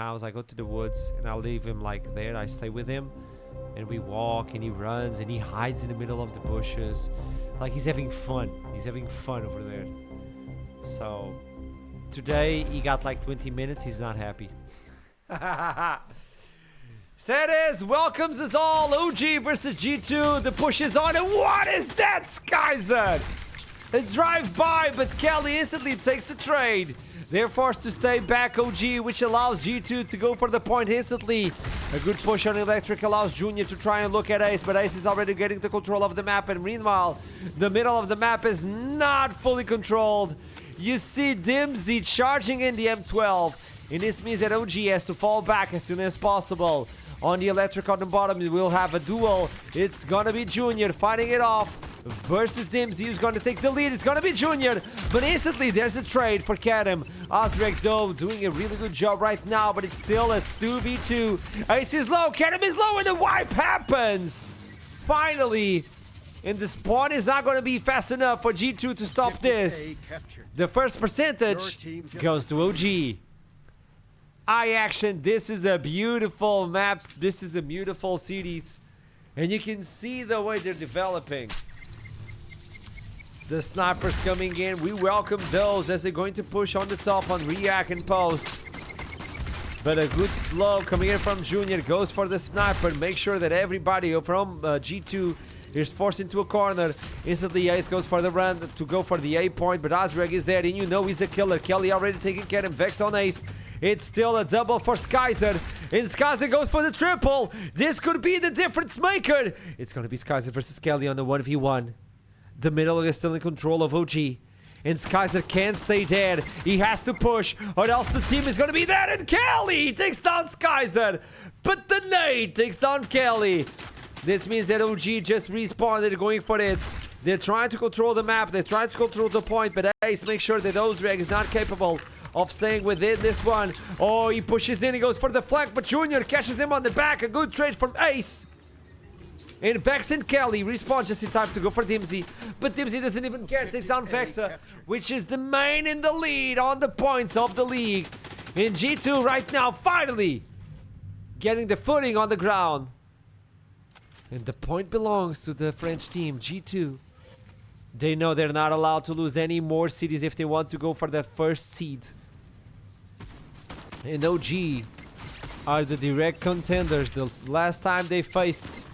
house. I go to the woods and I leave him like there. I stay with him and we walk and he runs and he hides in the middle of the bushes. Like he's having fun. He's having fun over there. So today he got like 20 minutes. He's not happy. Seres welcomes us all. OG versus G2. The push is on. And what is that, Skyzer? A drive-by, but Kelly instantly takes the trade. They're forced to stay back, OG, which allows G2 to go for the point instantly. A good push on Electric allows Junior to try and look at Ace, but Ace is already getting the control of the map. And meanwhile, the middle of the map is not fully controlled. You see Dimsy charging in the M12. And this means that OG has to fall back as soon as possible. On the Electric on the bottom, we'll have a duel. It's gonna be Junior fighting it off versus Dimsy, who's gonna take the lead. It's gonna be Junior, but instantly there's a trade for Kadem. Osrek, though, doing a really good job right now, but it's still a 2v2. Ace is low, Kadem is low, and the wipe happens! Finally! And the spawn is not gonna be fast enough for G2 to stop this. The first percentage goes to OG. Eye action, this is a beautiful map. This is a beautiful cities. And you can see the way they're developing. The snipers coming in. We welcome those as they're going to push on the top on React and Post. But a good slow coming in from Junior. Goes for the sniper. Make sure that everybody from G2 is forced into a corner. Instantly Ace goes for the run to go for the A point. But Osreg is there and you know he's a killer. Kelly already taking care of Vex on Ace. It's still a double for Skyzer. And Skyzer goes for the triple. This could be the difference maker. It's going to be Skyzer versus Kelly on the 1v1. The middle is still in control of OG. And Skyzer can't stay dead. He has to push or else the team is going to be dead. And Kelly takes down Skyzer. But the nade takes down Kelly. This means that OG just respawned. They're going for it. They're trying to control the map. They're trying to control the point. But Ace makes sure that Osreg is not capable of staying within this one. Oh, he pushes in. He goes for the flank. But Junior catches him on the back. A good trade from Ace. And Vex and Kelly respawn just in time to go for Dimsy. But Dimsy doesn't even care. Takes down Vexa, which is the main in the lead on the points of the league. In G2 right now, finally getting the footing on the ground. And the point belongs to the French team, G2. They know they're not allowed to lose any more cities if they want to go for the first seed. And OG are the direct contenders. The last time they faced,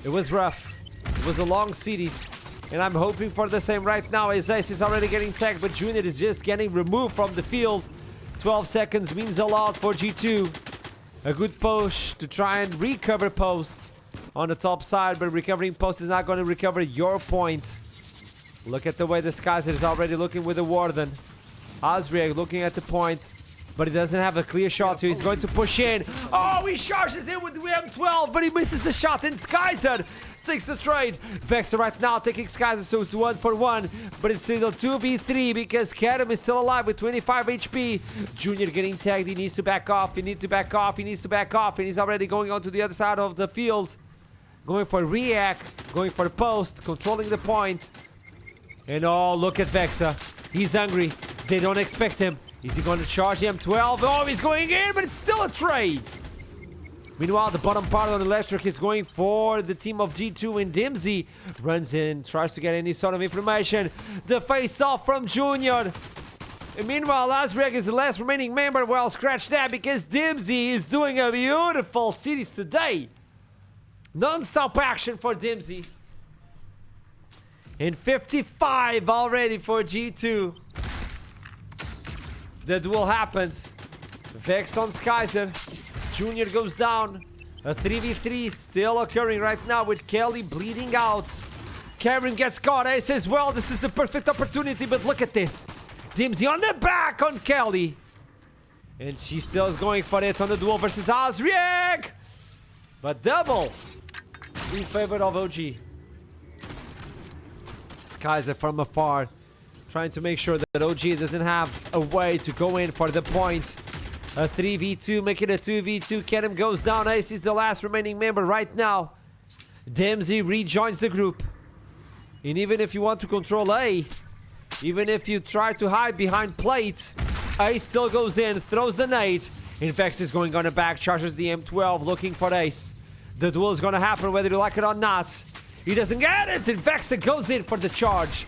it was rough. It was a long series. And I'm hoping for the same right now as Ace is already getting tagged, but Junior is just getting removed from the field. 12 seconds means a lot for G2. A good push to try and recover Post on the top side, but recovering Post is not going to recover your point. Look at the way the Skyzer is already looking with the Warden. Osriag looking at the point, but he doesn't have a clear shot, so he's going to push in. Oh, he charges in with the M12, but he misses the shot, and Skyzer takes the trade. Vexa right now taking Skyzer, so it's 1-for-1, but it's still 2v3 because Kadem is still alive with 25 HP. Junior getting tagged. He needs to back off. He needs to back off. He needs to back off, and he's already going on to the other side of the field. Going for React, going for Post, controlling the point. And oh, look at Vexa. He's hungry. They don't expect him. Is he going to charge the M12? Oh, he's going in, but it's still a trade. Meanwhile, the bottom part on Electric is going for the team of G2, and Dimsy runs in, tries to get any sort of information. The face-off from Junior. And meanwhile, Osreg is the last remaining member. Well, scratch that because Dimsy is doing a beautiful series today. Non-stop action for Dimsy. And 55 already for G2. The duel happens. Vex on Skyzer. Junior goes down. A 3v3 still occurring right now with Kelly bleeding out. Karen gets caught. Ace says, well, this is the perfect opportunity, but look at this. Dimsy on the back on Kelly. And she still is going for it on the duel versus Osriag. But double in favor of OG. Skyzer from afar, trying to make sure that OG doesn't have a way to go in for the point. A 3v2, making a 2v2. Kadem goes down. Ace is the last remaining member right now. Dimsy rejoins the group. And even if you want to control A, even if you try to hide behind plate, Ace still goes in, throws the nade, Infex is going on the back, charges the M12, looking for Ace. The duel is going to happen whether you like it or not. He doesn't get it. Infex goes in for the charge.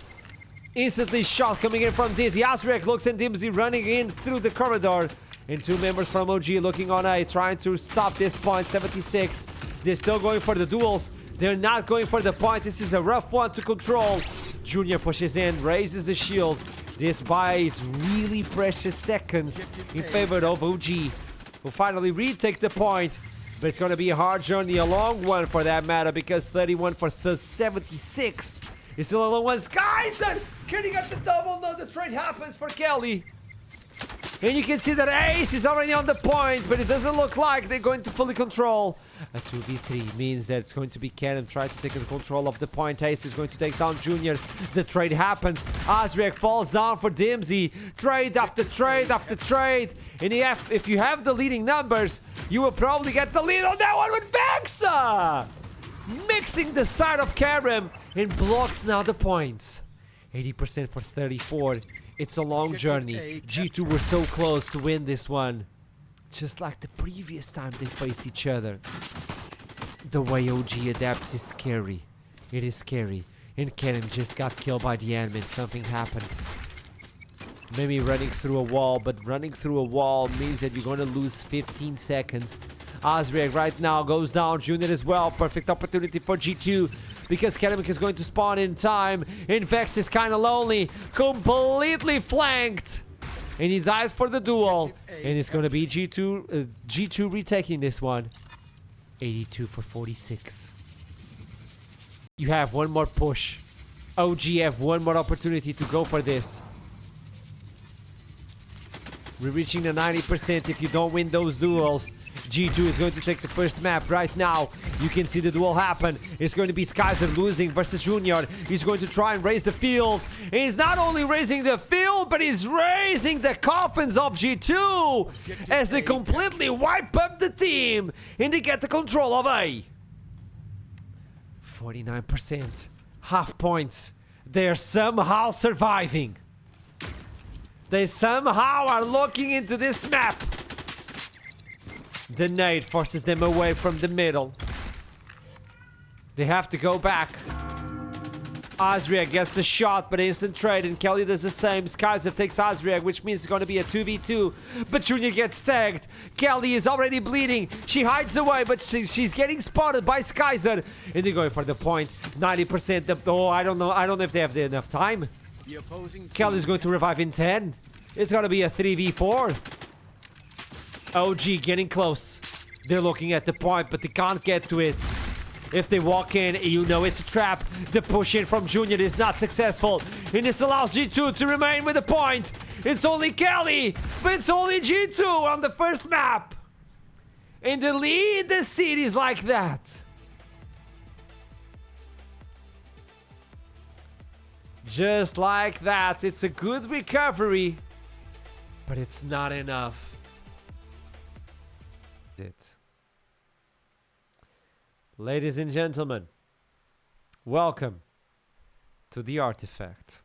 Instantly shot coming in from Dizzy. Azrek looks and Dimsy running in through the corridor. And two members from OG looking on A, trying to stop this point. 76. They're still going for the duels. They're not going for the point. This is a rough one to control. Junior pushes in, raises the shield. This buys really precious seconds in favor of OG, who finally retake the point. But it's going to be a hard journey, a long one for that matter, because 31 for 76 is still a long one. Skyson! Can he get the double? No, the trade happens for Kelly. And you can see that Ace is already on the point, but it doesn't look like they're going to fully control. A 2v3 means that it's going to be Cannon trying to take the control of the point. Ace is going to take down Junior. The trade happens. Azrek falls down for Dimsy. Trade after trade after trade. And if you have the leading numbers, you will probably get the lead on that one with Vexa! Mixing the side of Karim and blocks now the points. 80% for 34. It's a long journey. G2 were so close to win this one. Just like the previous time they faced each other. The way OG adapts is scary. It is scary. And Kenan just got killed by the admin. Something happened. Maybe running through a wall, but running through a wall means that you're going to lose 15 seconds. Azrek right now goes down. Junior as well. Perfect opportunity for G2. Because Keramik is going to spawn in time. Infex is kind of lonely. Completely flanked. And he dies for the duel. And it's going to be G2 retaking this one. 82 for 46. You have one more push. OG have one more opportunity to go for this. We're reaching the 90%. If you don't win those duels, G2 is going to take the first map right now. You can see the duel happen. It's going to be Skyzer losing versus Junior. He's going to try and raise the field. And he's not only raising the field, but he's raising the coffins of G2 as they completely wipe up the team and they get the control of A. 49%. Half points. They're somehow surviving. They somehow are looking into this map. The nade forces them away from the middle. They have to go back. Azriak gets the shot, but instant trade, and Kelly does the same. Skyzer takes Azriak, which means it's going to be a 2v2. But Junior gets tagged. Kelly is already bleeding. She hides away, but she's getting spotted by Skyzer. And they're going for the point. 90%. Oh, I don't know if they have enough time. Kelly's going to revive in 10. It's going to be a 3v4. OG getting close. They're looking at the point, but they can't get to it. If they walk in, you know it's a trap. The push in from Junior is not successful. And this allows G2 to remain with the point. It's only Kelly, but it's only G2 on the first map. And they lead the cities like that. Just like that. It's a good recovery, but it's not enough. Ladies and gentlemen, welcome to the Artifact.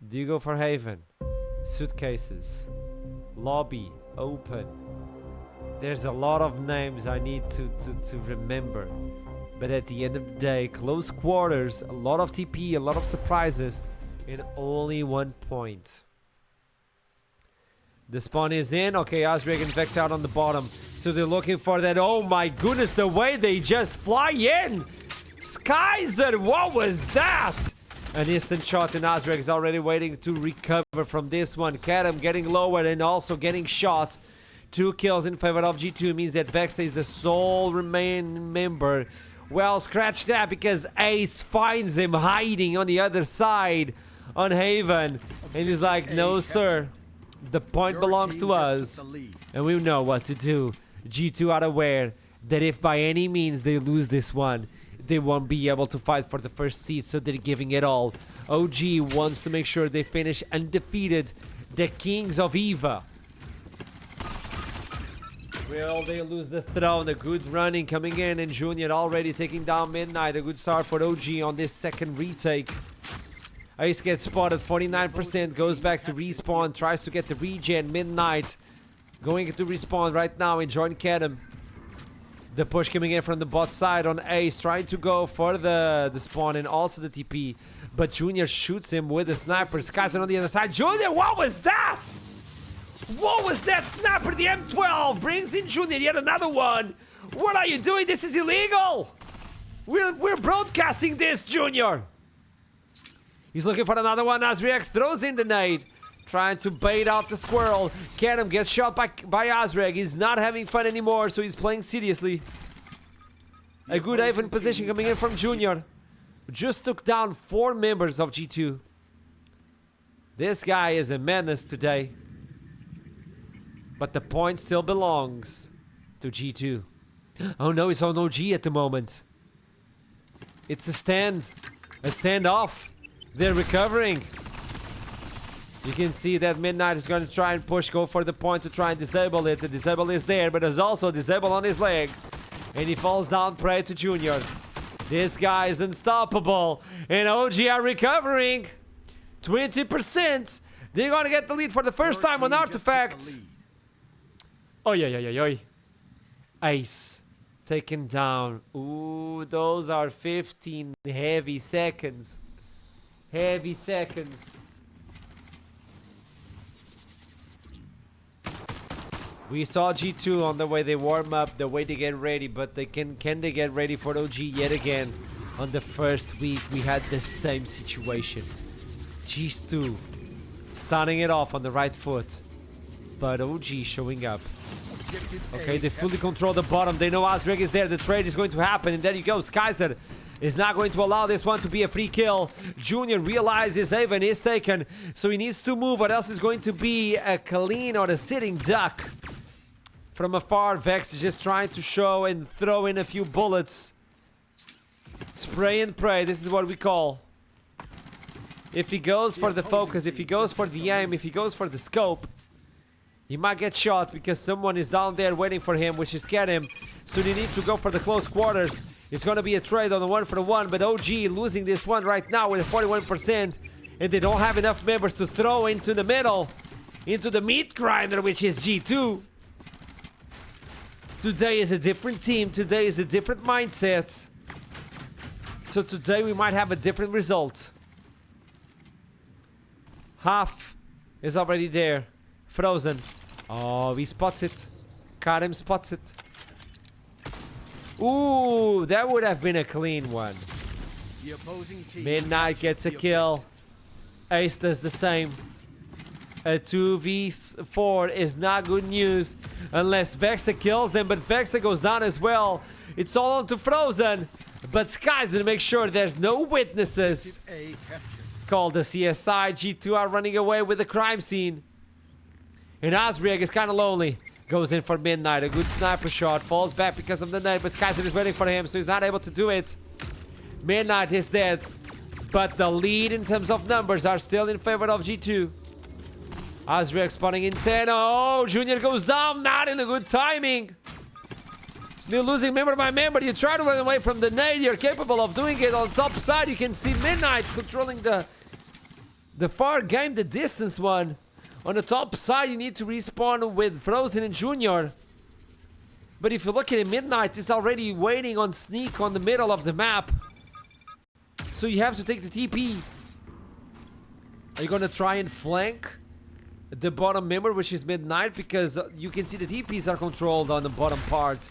Do you go for Haven? Suitcases. Lobby. Open. There's a lot of names I need to remember. But at the end of the day, close quarters, a lot of TP, a lot of surprises, and only 1 point. The spawn is in. Okay, Azrek and Vex out on the bottom. So they're looking for that. Oh my goodness, the way they just fly in. Skyzer, what was that? An instant shot, and Azrek is already waiting to recover from this one. Karam getting lower and also getting shot. 2 kills in favor of G2 means that Vex is the sole remaining member. Well, scratch that, because Ace finds him hiding on the other side on Haven. And he's like, no sir. The point belongs to us, and we know what to do. G2 are aware that if by any means they lose this one, they won't be able to fight for the first seed, so they're giving it all. OG wants to make sure they finish undefeated, the kings of EVA. Will they lose the throne? A good running coming in, and Junior already taking down Midnight. A good start for OG on this second retake. Ace gets spotted, 49%, goes back to respawn, tries to get the regen. Midnight going to respawn right now and join Kedem. The push coming in from the bot side on Ace, trying to go for the spawn and also the TP. But Junior shoots him with a sniper. Skies on the other side. Junior, what was that? What was that sniper? The M12 brings in Junior, yet another one. What are you doing? This is illegal. We're broadcasting this, Junior. He's looking for another one. Azriek throws in the nade, trying to bait out the squirrel. Kedem gets shot by Azriek. He's not having fun anymore, so he's playing seriously. A good even position coming in from Junior. Just took down 4 members of G2. This guy is a menace today. But the point still belongs to G2. Oh no, it's on OG at the moment. It's a standoff. They're recovering. You can see that Midnight is going to try and push, go for the point to try and disable it. The disable is there, but there's also a disable on his leg. And he falls down prey to Junior. This guy is unstoppable. And OG are recovering. 20%. They're going to get the lead for the first time on Artifact. Oh, yeah. Ace. Taken down. Ooh, those are 15 heavy seconds. Heavy seconds. We saw G2 on the way they warm up, the way they get ready, but they can they get ready for OG yet again? On the first week, we had the same situation. G2 starting it off on the right foot, but OG showing up. Okay, they fully control the bottom. They know Azriek is there. The trade is going to happen, and there you go. Skyzer is not going to allow this one to be a free kill. Junior realizes Haven is taken, so he needs to move, or else it's going to be a clean or a sitting duck. From afar, Vex is just trying to show and throw in a few bullets. Spray and pray, this is what we call. If he goes for the focus, if he goes for the aim, if he goes for the scope, he might get shot because someone is down there waiting for him, which is Kedem. So they need to go for the close quarters. It's going to be a trade on the 1-for-1, but OG losing this one right now with a 41%. And they don't have enough members to throw into the middle, into the meat grinder, which is G2. Today is a different team. Today is a different mindset. So today we might have a different result. Half is already there. Frozen. Oh, he spots it. Karim spots it. Ooh, that would have been a clean one. Midnight gets a kill. Ace does the same. A 2v4 is not good news unless Vexa kills them, but Vexa goes down as well. It's all on to Frozen, but Sky's gonna make sure there's no witnesses. Call the CSI. G2 are running away with the crime scene. And Azriek is kind of lonely. Goes in for Midnight. A good sniper shot. Falls back because of the net, but Skyzer is waiting for him, so he's not able to do it. Midnight is dead, but the lead in terms of numbers are still in favor of G2. Azriek spawning in 10. Oh, Junior goes down. Not in a good timing. You're losing member by member. You try to run away from the nade. You're capable of doing it on top side. You can see Midnight controlling the far game, the distance one. On the top side, you need to respawn with Frozen and Junior. But if you look at it, Midnight is already waiting on Sneak on the middle of the map. So you have to take the TP. Are you gonna try and flank the bottom member, which is Midnight? Because you can see the TPs are controlled on the bottom part.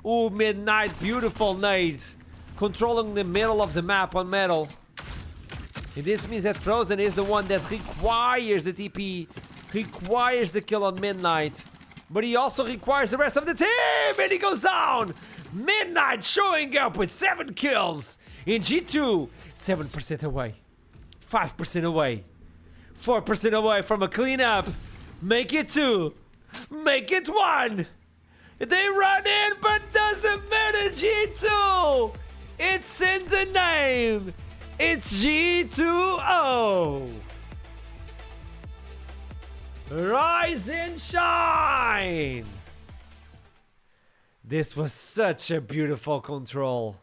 Ooh, Midnight, beautiful nades. Controlling the middle of the map on metal. And this means that Frozen is the one that requires the TP, requires the kill on Midnight. But he also requires the rest of the team, and he goes down! Midnight showing up with 7 kills in G2. 7% away, 5% away, 4% away from a cleanup. Make it 2, make it 1. They run in, but doesn't matter, G2. It's in the name. It's G2O. Rise and shine. This was such a beautiful control.